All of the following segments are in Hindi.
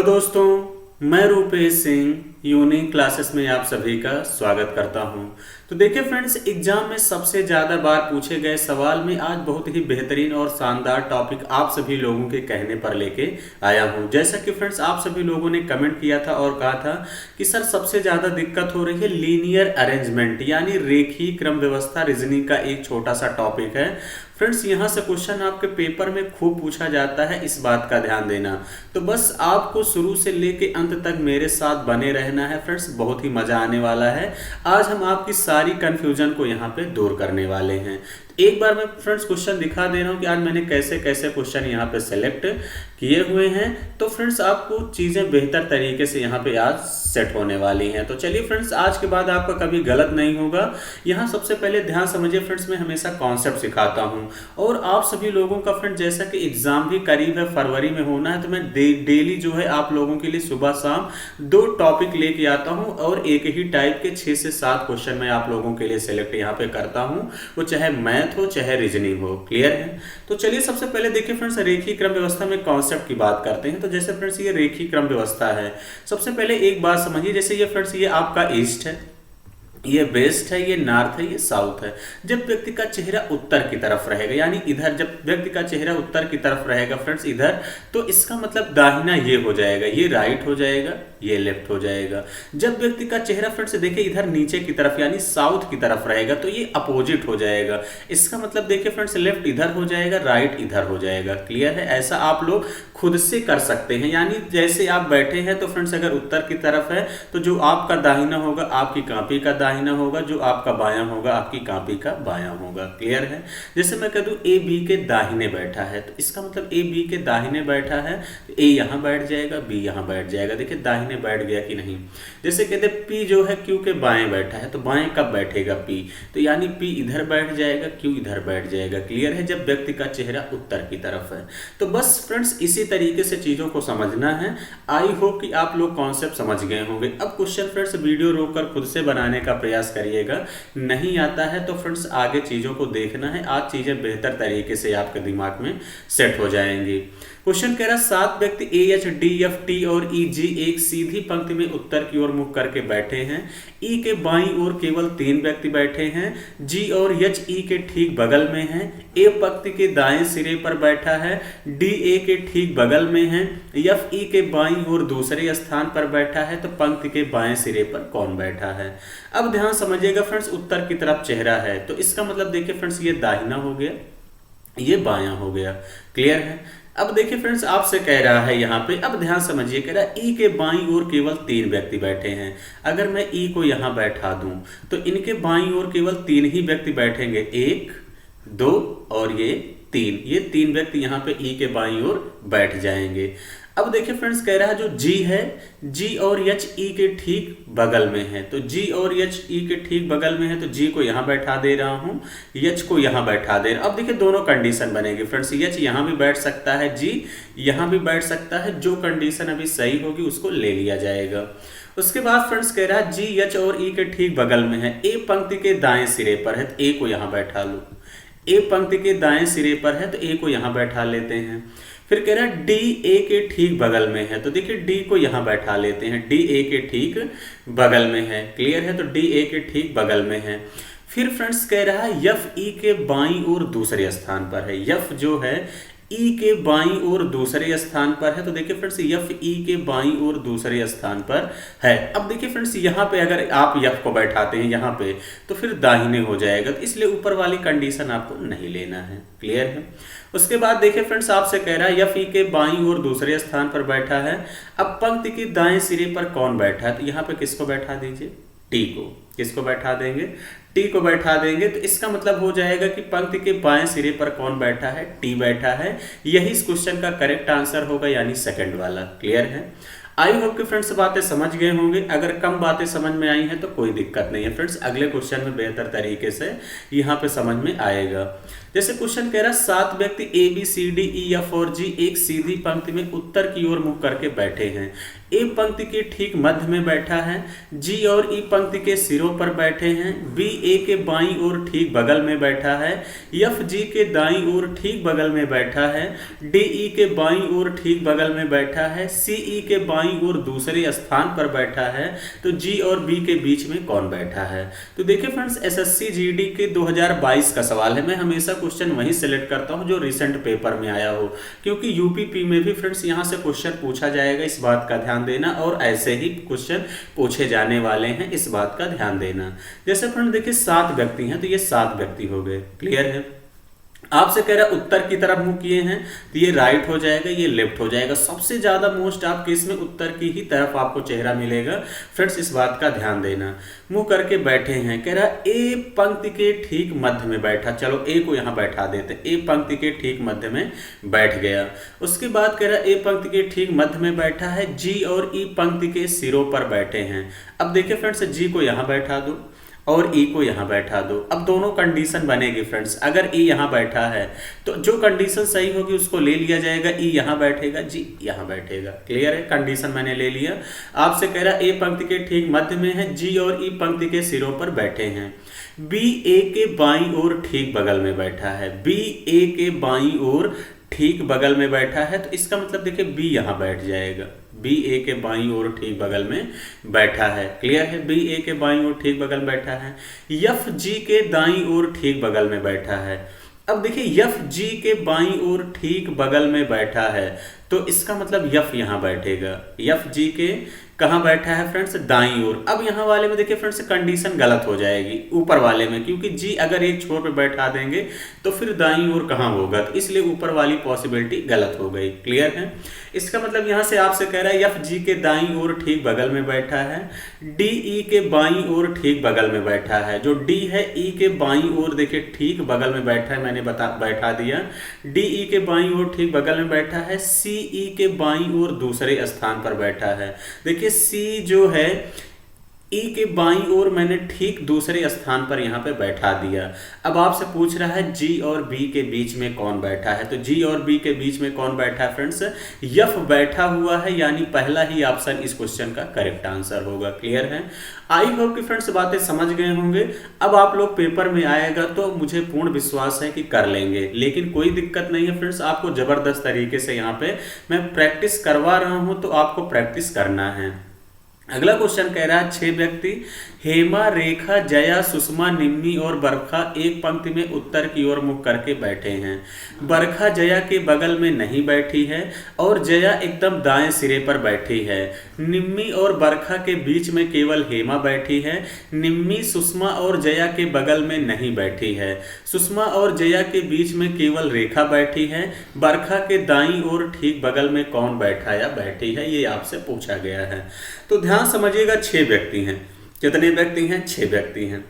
दोस्तों, मैं रूपेश सिंह यूनिक क्लासेस में आप सभी का स्वागत करता हूं। तो देखिए फ्रेंड्स, एग्जाम में सबसे ज़्यादा बार पूछे गए सवाल में आज बहुत ही बेहतरीन और शानदार टॉपिक आप सभी लोगों के कहने पर लेके आया हूं। जैसा कि फ्रेंड्स आप सभी लोगों ने कमेंट किया था और कहा था कि सर सबसे ज़्यादा दिक्कत हो रही है लीनियर अरेंजमेंट यानी रेखीय क्रम व्यवस्था रीजनिंग का एक छोटा सा टॉपिक है। फ्रेंड्स यहाँ से क्वेश्चन आपके पेपर में खूब पूछा जाता है, इस बात का ध्यान देना। तो बस आपको शुरू से लेके अंत तक मेरे साथ बने रहना है फ्रेंड्स, बहुत ही मजा आने वाला है। आज हम आपकी सारी कंफ्यूजन को यहाँ पे दूर करने वाले हैं। एक बार मैं फ्रेंड्स क्वेश्चन दिखा दे रहा हूँ कि आज मैंने कैसे कैसे क्वेश्चन यहाँ पे सेलेक्ट किए हुए हैं। तो फ्रेंड्स आपको चीज़ें बेहतर तरीके से यहाँ पे आज सेट होने वाली हैं। तो चलिए फ्रेंड्स, आज के बाद आपका कभी गलत नहीं होगा। यहाँ सबसे पहले ध्यान समझिए फ्रेंड्स, मैं हमेशा कॉन्सेप्ट सिखाता हूँ और आप सभी लोगों का फ्रेंड जैसा कि एग्जाम भी करीब है, फरवरी में होना है, तो मैं डेली जो है आप लोगों के लिए सुबह शाम 2 टॉपिक लेके आता हूँ और एक ही टाइप के 6 से 7 क्वेश्चन मैं आप लोगों के लिए सिलेक्ट यहाँ पे करता हूँ, वो चाहे मैथ हो चाहे रीजनिंग हो। क्लियर है? तो चलिए सबसे पहले देखिए फ्रेंड्स, रेखीय क्रम व्यवस्था में कॉन्सेप्ट की बात करते हैं। तो जैसे फ्रेंड्स ये रेखीय क्रम व्यवस्था है, सबसे पहले एक बात समझिए, जैसे ये फ्रेंड्स ये आपका ईस्ट है, ये वेस्ट है, ये नॉर्थ है, ये साउथ है। जब व्यक्ति का चेहरा उत्तर की तरफ रहेगा, यानी इधर, जब व्यक्ति का चेहरा उत्तर की तरफ रहेगा फ्रेंड्स इधर, तो इसका मतलब दाहिना ये हो जाएगा, ये राइट हो जाएगा, ये लेफ्ट हो जाएगा। जब व्यक्ति का चेहरा फ्रेंड्स देखिए इधर नीचे की तरफ यानी साउथ की तरफ रहेगा, तो ये अपोजिट हो जाएगा। इसका मतलब देखिए फ्रेंड्स लेफ्ट इधर हो जाएगा, राइट इधर हो जाएगा। क्लियर है? ऐसा आप लोग खुद से कर सकते हैं। यानी जैसे आप बैठे हैं तो फ्रेंड्स अगर उत्तर की तरफ है तो जो आपका दाहिना होगा आपकी कॉपी का दाहिना होगा, जो आपका बायां होगा आपकी कॉपी का बायां होगा। क्लियर है? जैसे मैं कह दूं ए बी के दाहिने बैठा है, तो इसका मतलब ए बी के दाहिने बैठा है, तो ए यहाँ बैठ जाएगा, बी यहाँ बैठ जाएगा। देखिए दाहिने बैठ गया कि नहीं। जैसे कहते पी जो है क्यू के बाएं बैठा है, तो बाएं कब बैठेगा पी, तो यानी पी इधर बैठ जाएगा, क्यू इधर बैठ जाएगा। क्लियर है? जब व्यक्ति का चेहरा उत्तर की तरफ है। तो बस फ्रेंड्स इसी तरीके से चीजों को समझना है। आई होप कि आप लोग कॉन्सेप्ट समझ गए होंगे। अब क्वेश्चन फ्रेंड्स वीडियो रोककर खुद से बनाने का प्रयास करिएगा। नहीं आता है तो फ्रेंड्स आगे चीजों को देखना है, आज चीजें बेहतर तरीके से आपके दिमाग में सेट हो जाएंगी। क्वेश्चन कह रहा 7 व्यक्ति A H D F T और ई जी एक सीधी पंक्ति में उत्तर की ओर मुख करके बैठे हैं। ई के बाईं ओर केवल 3 व्यक्ति बैठे हैं। जी और एच ई के ठीक बगल में हैं। ए पंक्ति के दाएं सिरे पर बैठा है, डी ए के ठीक बगल में है, एफ ई के बाईं ओर दूसरे स्थान पर बैठा है, तो पंक्ति के बाएं सिरे पर कौन बैठा है। अब ध्यान समझिएगा फ्रेंड्स, उत्तर की तरफ चेहरा है तो इसका मतलब देखिए फ्रेंड्स ये दाहिना हो गया, ये बायां हो गया। क्लियर है? अब देखिए फ्रेंड्स आपसे कह रहा है यहाँ पे, अब ध्यान समझिए, कह रहा है ई के बाईं ओर केवल 3 व्यक्ति बैठे हैं। अगर मैं ई को यहाँ बैठा दूं तो इनके बाईं ओर केवल 3 ही व्यक्ति बैठेंगे, 1 2 और ये 3, ये 3 व्यक्ति यहाँ पे ई के बाईं ओर बैठ जाएंगे। अब देखिए फ्रेंड्स कह रहा है जो जी है, जी और एच ई के ठीक बगल में है, तो जी और एच ई के ठीक बगल में है, तो जी को यहाँ बैठा दे रहा हूँ, एच को यहाँ बैठा दे रहा हूँ। अब देखिए दोनों कंडीशन बनेगी फ्रेंड्स, एच यहाँ भी बैठ सकता है, जी यहाँ भी बैठ सकता है। जो कंडीशन अभी सही होगी उसको ले लिया जाएगा। उसके बाद फ्रेंड्स कह रहा है जी एच और ई के ठीक बगल में है, ए पंक्ति के दाएं सिरे पर है, तो ए को यहाँ बैठा लो। ए पंक्ति के दाएं सिरे पर है तो ए को यहाँ बैठा लेते हैं। फिर कह रहा है डी ए के ठीक बगल में है, तो देखिए डी को यहाँ बैठा लेते हैं, डी ए के ठीक बगल में है। क्लियर है? तो डी ए के ठीक बगल में है। फिर फ्रेंड्स कह रहा है एफ ई के बाईं ओर दूसरे स्थान पर है, एफ जो है ई के बाईं ओर दूसरे स्थान पर है, तो देखिए फ्रेंड्स एफ ई के बाईं ओर दूसरे स्थान पर है। अब देखिए फ्रेंड्स यहाँ पे अगर आप एफ को बैठाते हैं यहाँ पे तो फिर दाहिने हो जाएगा, तो इसलिए ऊपर वाली कंडीशन आपको नहीं लेना है। क्लियर है? उसके बाद देखिए फ्रेंड्स आपसे कह रहा है एफ ई के बाईं ओर दूसरे स्थान पर बैठा है। अब पंक्ति के दाएं सिरे पर कौन बैठा है, तो यहाँ पे किसको बैठा दीजिए, टी को। किसको बैठा देंगे? टी को बैठा देंगे। तो इसका मतलब हो जाएगा कि पंक्ति के बाएं सिरे पर कौन बैठा है, टी बैठा है। यही इस क्वेश्चन का करेक्ट आंसर होगा, यानी सेकंड वाला। क्लियर है? आई होप कि फ्रेंड्स बातें समझ गए होंगे। अगर कम बातें समझ में आई हैं तो कोई दिक्कत नहीं है फ्रेंड्स, अगले क्वेश्चन में बेहतर तरीके से यहाँ पे समझ में आएगा। जैसे क्वेश्चन कह रहा है 7 व्यक्ति A B C D E F और जी एक सीधी पंक्ति में उत्तर की ओर मुख करके बैठे हैं। ए पंक्ति के ठीक मध्य में बैठा है, जी और ई पंक्ति के सिरों पर बैठे हैं, बी ए के बाईं ओर ठीक बगल में बैठा है, एफ जी के दाईं ओर ठीक बगल में बैठा है, डी ई के बाईं ओर ठीक बगल में बैठा है, सी ई के बाईं ओर दूसरे स्थान पर बैठा है। तो जी और बी के बीच में कौन बैठा है? तो देखिए फ्रेंड्स, एसएससी जीडी के 2022 का सवाल है। मैं हमेशा क्वेश्चन वही सिलेक्ट करता हूं जो रिसेंट पेपर में आया हो, क्योंकि यूपीपी में भी फ्रेंड्स यहां से क्वेश्चन पूछा जाएगा, इस बात का ध्यान देना, और ऐसे ही क्वेश्चन पूछे जाने वाले हैं, इस बात का ध्यान देना। जैसे फ्रेंड देखिए 7 व्यक्ति हैं, तो ये 7 व्यक्ति हो गए। क्लियर है? आपसे कह रहा है उत्तर की तरफ मुंह किए हैं, तो ये राइट हो जाएगा, ये लेफ्ट हो जाएगा। सबसे ज्यादा मोस्ट आपके इसमें उत्तर की ही तरफ आपको चेहरा मिलेगा फ्रेंड्स, इस बात का ध्यान देना। मुंह करके बैठे हैं, कह रहा है ए पंक्ति के ठीक मध्य में बैठा। चलो ए को यहां बैठा देते, ए पंक्ति के ठीक मध्य में बैठ गया। उसके बाद कह रहा है ए पंक्ति के ठीक मध्य में बैठा है, जी और ई पंक्ति के सिरों पर बैठे हैं। अब देखिए फ्रेंड्स, जी को यहां बैठा दो और ई को यहां बैठा दो। अब दोनों कंडीशन बनेगी फ्रेंड्स। अगर ई यहां बैठा है तो जो कंडीशन सही होगी उसको ले लिया जाएगा, ई यहां बैठेगा, जी यहां बैठेगा। क्लियर है? कंडीशन मैंने ले लिया। आपसे कह रहा है ए पंक्ति के ठीक मध्य में है, जी और ई पंक्ति के सिरों पर बैठे हैं। बी ए के बाईं ओर ठीक बगल में बैठा है, बी ए के बाईं ओर ठीक बगल में बैठा है, तो इसका मतलब देखिए बी यहां बैठ जाएगा। बी ए के बाईं ओर ठीक बगल में बैठा है। क्लियर है? बी ए के बाईं ओर ठीक बगल में बैठा है। एफ जी के दाईं ओर ठीक बगल में बैठा है। अब देखिए एफ जी के बाईं ओर ठीक बगल में बैठा है, तो इसका मतलब एफ यहां बैठेगा। एफ जी के कहां बैठा है फ्रेंड्स? दाईं ओर। अब यहां वाले में देखिए फ्रेंड्स कंडीशन गलत हो जाएगी ऊपर वाले में, क्योंकि जी अगर एक छोर पे बैठा देंगे तो फिर दाईं ओर कहां होगा, तो इसलिए ऊपर वाली पॉसिबिलिटी गलत हो गई। क्लियर है? इसका मतलब यहां से आपसे कह रहा है एफ जी के दाईं ओर ठीक बगल में बैठा है, डी ई के बाईं ओर ठीक बगल में बैठा है। जो डी है ई के बाईं ओर देखिए ठीक बगल में बैठा है, मैंने बैठा दिया। डी ई के बाईं ओर ठीक बगल में बैठा है, सी ई के बाईं ओर दूसरे स्थान पर बैठा है। देखिए सी जो है ई के बाईं ओर मैंने ठीक दूसरे स्थान पर यहाँ पे बैठा दिया। अब आपसे पूछ रहा है जी और बी के बीच में कौन बैठा है, तो जी और बी के बीच में कौन बैठा है फ्रेंड्स? एफ बैठा हुआ है, यानी पहला ही ऑप्शन इस क्वेश्चन का करेक्ट आंसर होगा। क्लियर है? आई होप कि फ्रेंड्स बातें समझ गए होंगे। अब आप लोग पेपर में आएगा तो मुझे पूर्ण विश्वास है कि कर लेंगे, लेकिन कोई दिक्कत नहीं है फ्रेंड्स। आपको जबरदस्त तरीके से यहाँ पे मैं प्रैक्टिस करवा रहा हूँ, तो आपको प्रैक्टिस करना है। अगला क्वेश्चन कह रहा है 6 व्यक्ति हेमा, रेखा, जया, सुषमा, निम्मी और बरखा एक पंक्ति में उत्तर की ओर मुख करके बैठे हैं। बरखा जया के बगल में नहीं बैठी है और जया एकदम दाएं सिरे पर बैठी है। निम्मी और बरखा के बीच में केवल हेमा बैठी है। निम्मी सुषमा और जया के बगल में नहीं बैठी है। सुषमा और जया के बीच में केवल रेखा बैठी है। बरखा के दाईं ओर ठीक बगल में कौन बैठा या बैठी है, ये आपसे पूछा गया है। तो ध्यान समझिएगा, 6 व्यक्ति हैं। कितने व्यक्ति हैं? 6 व्यक्ति हैं।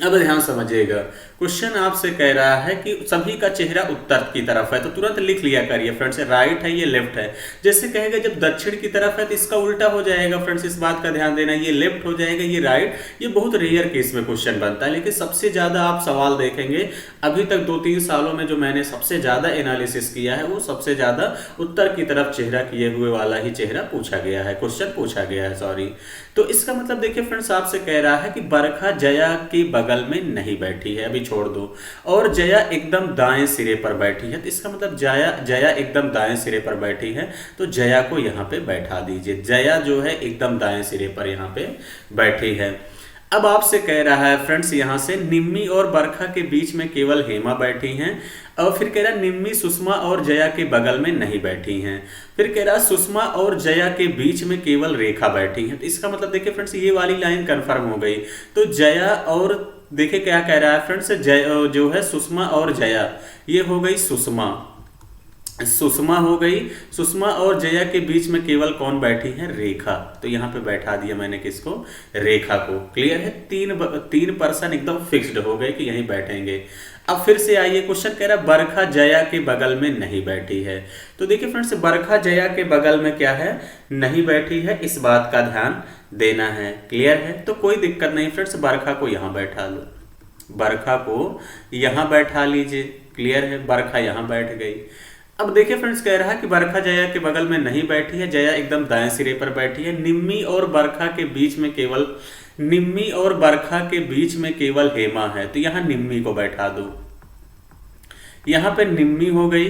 अब ध्यान समझिएगा, क्वेश्चन आपसे कह रहा है कि सभी का चेहरा उत्तर की तरफ है, तो तुरंत लिख लिया करिए फ्रेंड्स, राइट है ये लेफ्ट है। जैसे कहेगा जब दक्षिण की तरफ है तो इसका उल्टा हो जाएगा फ्रेंड्स, इस बात का ध्यान देना। ये लेफ्ट हो जाएगा, ये राइट। ये बहुत रेयर केस में क्वेश्चन बनता है, लेकिन सबसे ज्यादा आप सवाल देखेंगे अभी तक 2-3 सालों में जो मैंने सबसे ज्यादा एनालिसिस किया है, वो सबसे ज्यादा उत्तर की तरफ चेहरा किए हुए वाला ही चेहरा पूछा गया है, क्वेश्चन पूछा गया है, सॉरी। तो इसका मतलब देखिए फ्रेंड्स, आपसे कह रहा है कि बरखा जया के बगल में नहीं बैठी है, अभी छोड़ दो, और जया एकदम दाएं सिरे पर बैठी है। तो इसका मतलब जया एकदम दाएं सिरे पर बैठी है, तो जया को यहाँ पे बैठा दीजिए। जया जो है एकदम दाएं सिरे पर यहाँ पे बैठी है। अब आपसे कह रहा है फ्रेंड्स, यहाँ से निम्मी और बरखा के बीच में केवल हेमा बैठी हैं, और फिर कह रहा है निम्मी सुषमा और जया के बगल में नहीं बैठी हैं। फिर कह रहा है सुषमा और जया के बीच में केवल रेखा बैठी है। तो इसका मतलब देखिए फ्रेंड्स, ये वाली लाइन कंफर्म हो गई। तो जया और देखिए क्या कह रहा है फ्रेंड्स, जो है सुषमा और जया, ये हो गई सुषमा हो गई। सुषमा और जया के बीच में केवल कौन बैठी है? रेखा। तो यहाँ पे बैठा दिया मैंने किसको? रेखा को। क्लियर है? तीन पर्सन एकदम फिक्स्ड हो गए कि यहीं बैठेंगे। अब फिर से आइए, क्वेश्चन कह रहा है बरखा जया के बगल में नहीं बैठी है। तो देखिए फ्रेंड्स, बरखा जया के बगल में क्या है, नहीं बैठी है, इस बात का ध्यान देना है। क्लियर है? तो कोई दिक्कत नहीं फ्रेंड्स, बरखा को यहां बैठा लो, बरखा को यहां बैठा लीजिए। क्लियर है? बरखा यहां बैठ गई। अब देखिए फ्रेंड्स, कह रहा है कि बरखा जया के बगल में नहीं बैठी है, जया एकदम दाएं सिरे पर बैठी है। निम्मी और बरखा के बीच में केवल, निम्मी और बरखा के बीच में केवल हेमा है, तो यहां निम्मी को बैठा दो। यहां पे निम्मी हो गई।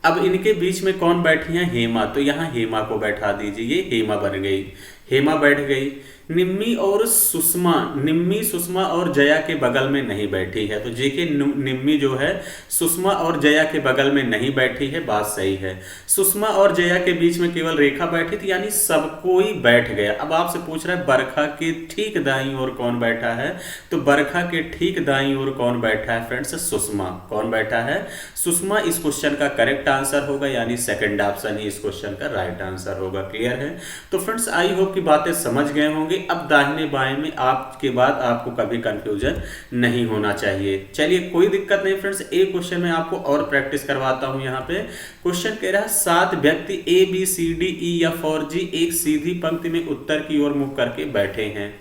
अब इनके बीच में कौन बैठी है, हेमा, तो यहां हेमा को बैठा दीजिए, ये हेमा बन गई, हेमा बैठ गई। निम्मी और सुषमा, निम्मी सुषमा और जया के बगल में नहीं बैठी है, तो देखिए निम्मी जो है सुषमा और जया के बगल में नहीं बैठी है, बात सही है। सुषमा और जया के बीच में केवल रेखा बैठी थी, यानी सब कोई बैठ गया। अब आपसे पूछ रहा है बरखा के ठीक दाईं ओर कौन बैठा है, तो बरखा के ठीक दाईं ओर कौन बैठा है फ्रेंड्स, सुषमा। कौन बैठा है, सुषमा। इस क्वेश्चन का करेक्ट आंसर होगा, यानी सेकंड ऑप्शन ही इस क्वेश्चन का राइट आंसर होगा। क्लियर है? तो फ्रेंड्स, आई होप की बातें समझ गए होंगे। अब दाहिने बाएं में आपके बाद आपको कभी कंफ्यूजन नहीं होना चाहिए। चलिए, कोई दिक्कत नहीं फ्रेंड्स, एक क्वेश्चन में आपको और प्रैक्टिस करवाता हूं। यहाँ पे क्वेश्चन कह रहा है 7 व्यक्ति A B C D E F और जी एक सीधी पंक्ति में उत्तर की ओर मुख करके बैठे हैं।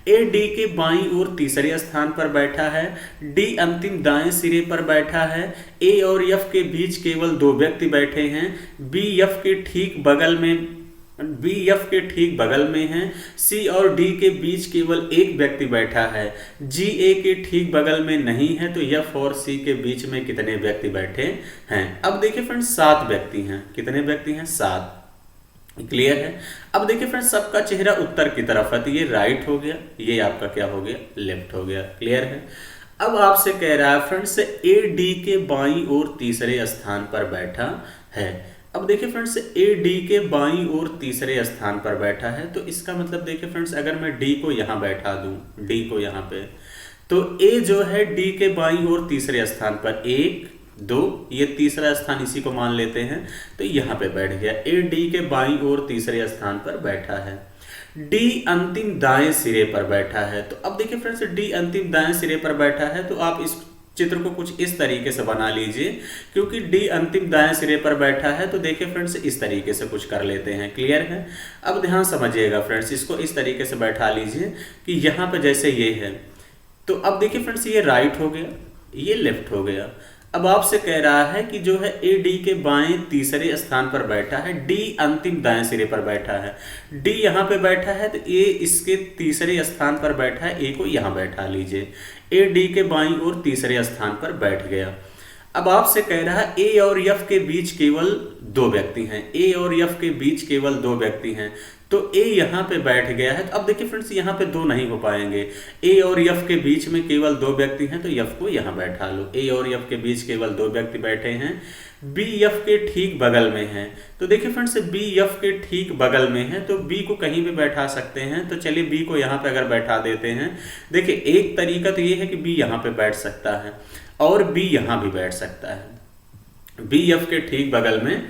ए डी के बाईं ओर तीसरे स्थान पर बैठा है, डी अंतिम दाएं सिरे पर बैठा है, ए और एफ के बीच केवल 2 व्यक्ति बैठे हैं, बी एफ के ठीक बगल में, बी एफ के ठीक बगल में है, सी और डी के बीच केवल 1 व्यक्ति बैठा है, जी ए के ठीक बगल में नहीं है, तो एफ और सी के बीच में कितने व्यक्ति बैठे हैं। अब देखिए फ्रेंड्स, 7 व्यक्ति हैं। कितने व्यक्ति हैं, 7। क्लियर है? अब देखिए फ्रेंड्स, सबका चेहरा उत्तर की तरफ है, तो ये राइट हो गया, ये आपका क्या हो गया, लेफ्ट हो गया। क्लियर है? अब आपसे कह रहा है फ्रेंड्स, ए डी के बाईं ओर तीसरे स्थान पर बैठा है। अब देखिए फ्रेंड्स, ए डी के बाईं ओर तीसरे स्थान पर बैठा है, तो इसका मतलब देखिए फ्रेंड्स, अगर मैं डी को यहां बैठा दूं, डी को यहां पे, तो ए जो है डी के बाईं ओर तीसरे स्थान पर, 1 2, ये तीसरा स्थान इसी को मान लेते हैं, तो यहां पे बैठ गया। ए डी के बाईं ओर तीसरे स्थान पर बैठा है। डी अंतिम दाएं सिरे पर बैठा है। तो अब देखिए फ्रेंड्स, डी अंतिम दाएं सिरे पर बैठा है, तो आप इस चित्र को कुछ इस तरीके से बना लीजिए, क्योंकि डी अंतिम दाएं सिरे पर बैठा है, तो देखिए फ्रेंड्स, इस तरीके से कुछ कर लेते हैं। क्लियर है? अब ध्यान समझिएगा फ्रेंड्स, इसको इस तरीके से बैठा लीजिए कि यहाँ पे जैसे ये है, तो अब देखिए फ्रेंड्स, ये राइट हो गया, ये लेफ्ट हो गया। अब आपसे कह रहा है कि जो है ए डी के बाएं तीसरे स्थान पर बैठा है, डी अंतिम दाएं सिरे पर बैठा है, डी यहाँ पे बैठा है, तो ए इसके तीसरे स्थान पर बैठा है, ए को यहाँ बैठा लीजिए। ए डी के बाईं ओर तीसरे स्थान पर बैठ गया। अब आपसे कह रहा है ए और एफ के बीच केवल 2 व्यक्ति हैं, ए और एफ के बीच केवल 2 व्यक्ति हैं, तो ए यहाँ पे बैठ गया है। तो अब देखिए फ्रेंड्स, यहाँ पे 2 नहीं हो पाएंगे, ए और एफ के बीच में केवल 2 व्यक्ति हैं, तो एफ को यहाँ बैठा लो। ए और एफ के बीच केवल 2 व्यक्ति बैठे हैं, बी एफ के ठीक बगल में है, तो देखिए फ्रेंड्स, बी एफ के ठीक बगल में है, तो बी को कहीं भी बैठा सकते हैं। तो चलिए बी को यहाँ पे अगर बैठा देते हैं, देखिए एक तरीका तो ये है कि बी यहाँ पे बैठ सकता है और बी यहाँ भी बैठ सकता है, बी एफ के ठीक बगल में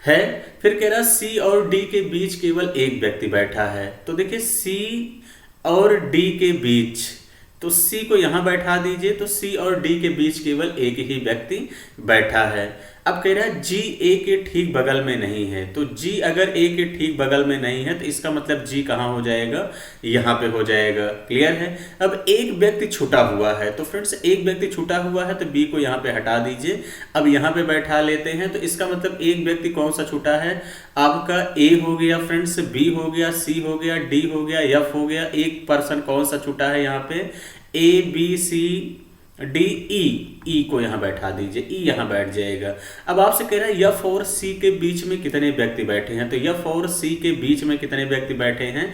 है। फिर कह रहा सी और डी के बीच केवल 1 व्यक्ति बैठा है, तो देखिए सी और डी के बीच, तो सी को यहां बैठा दीजिए, तो सी और डी के बीच केवल 1 ही व्यक्ति बैठा है। अब कह रहा है जी ए के ठीक बगल में नहीं है, तो जी अगर ए के ठीक बगल में नहीं है, तो इसका मतलब जी कहाँ हो जाएगा, यहाँ पे हो जाएगा। क्लियर है? अब एक व्यक्ति छूटा हुआ है, तो फ्रेंड्स एक व्यक्ति छूटा हुआ है, तो बी को यहाँ पे हटा दीजिए, अब यहाँ पे बैठा लेते हैं, तो इसका मतलब एक व्यक्ति कौन सा छूटा है, आपका ए हो गया फ्रेंड्स, बी हो गया, सी हो गया, डी हो गया, एफ हो गया, एक पर्सन कौन सा छूटा है यहाँ पे, ए बी सी डी ई को यहां बैठा दीजिए, ई यहां बैठ जाएगा। अब आपसे कह रहा है एफ और सी के बीच में कितने व्यक्ति बैठे हैं, तो एफ और सी के बीच में कितने व्यक्ति बैठे हैं,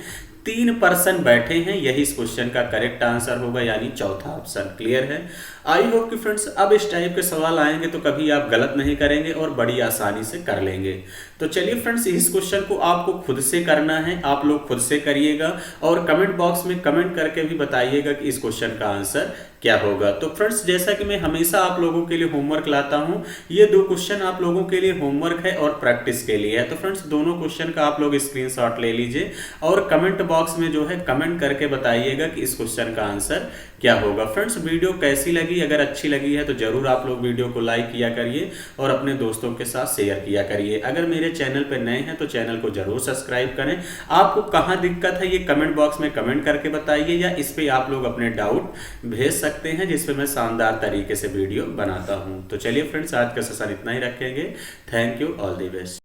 3 पर्सन बैठे हैं, यही इस क्वेश्चन का करेक्ट आंसर होगा, यानी चौथा ऑप्शन। क्लियर है? आई होप कि फ्रेंड्स अब इस टाइप के सवाल आएंगे तो कभी आप गलत नहीं करेंगे और बड़ी आसानी से कर लेंगे। तो चलिए फ्रेंड्स, इस क्वेश्चन को आपको खुद से करना है, आप लोग खुद से करिएगा और कमेंट बॉक्स में कमेंट करके भी बताइएगा कि इस क्वेश्चन का आंसर क्या होगा। तो फ्रेंड्स, जैसा कि मैं हमेशा आप लोगों के लिए होमवर्क लाता हूं, ये 2 क्वेश्चन आप लोगों के लिए होमवर्क है और प्रैक्टिस के लिए है। तो फ्रेंड्स, दोनों क्वेश्चन का आप लोग स्क्रीनशॉट ले लीजिए और कमेंट बॉक्स में जो है कमेंट करके बताइएगा कि इस क्वेश्चन का आंसर क्या होगा। फ्रेंड्स वीडियो कैसी लगी, अगर अच्छी लगी है तो ज़रूर आप लोग वीडियो को लाइक किया करिए और अपने दोस्तों के साथ शेयर किया करिए। अगर मेरे चैनल पर नए हैं तो चैनल को ज़रूर सब्सक्राइब करें। आपको कहाँ दिक्कत है ये कमेंट बॉक्स में कमेंट करके बताइए, या इस पर आप लोग अपने डाउट भेज सकते हैं जिस पे मैं शानदार तरीके से वीडियो बनाता हूँ। तो चलिए फ्रेंड्स, आज का सेशन इतना ही रखेंगे। Thank you, all the best.